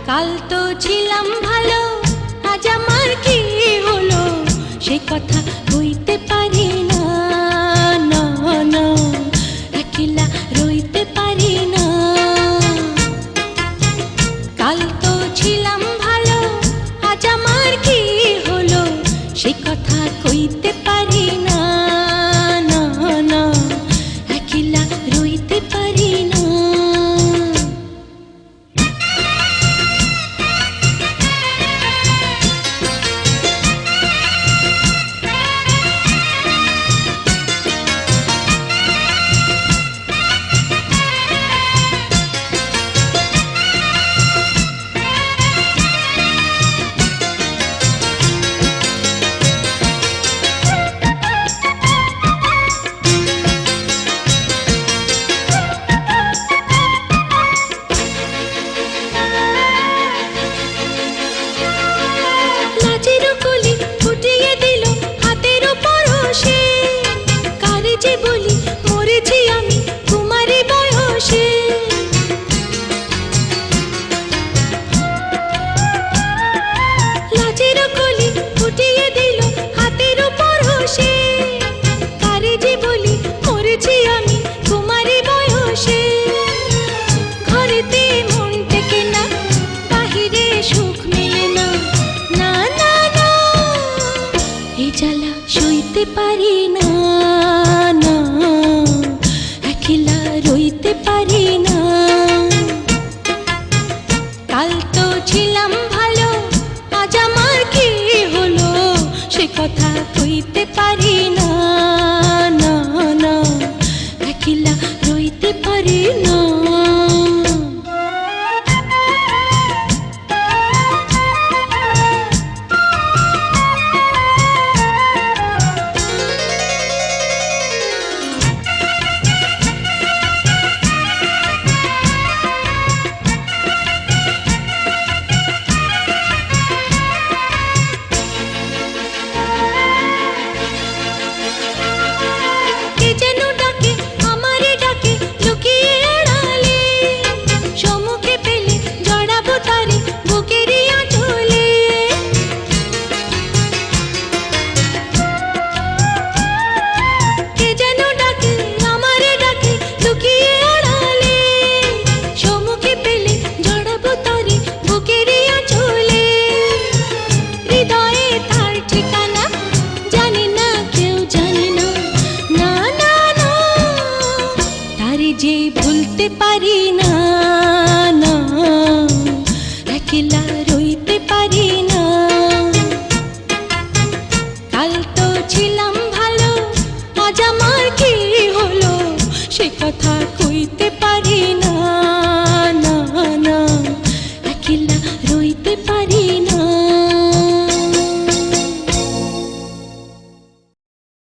কাল তো ছিলাম ভালো, আজ আমার কি হলো সে কথা কইতে পারি না, না না একলা রইতে পারি না। কাল তো ছিলাম ভালো, আজ আমার কি হলো সে কথা কইতে পারি না, না না একলা রইতে পারি না। সইতে পারি না, না একলা রইতে পারি না। কাল তো ছিলাম ভালো, আজ আমার কি হলো সে কথা কইতে পারি না, না না একলা রইতে পারি না। যে ভুলতে পারি না, না একলা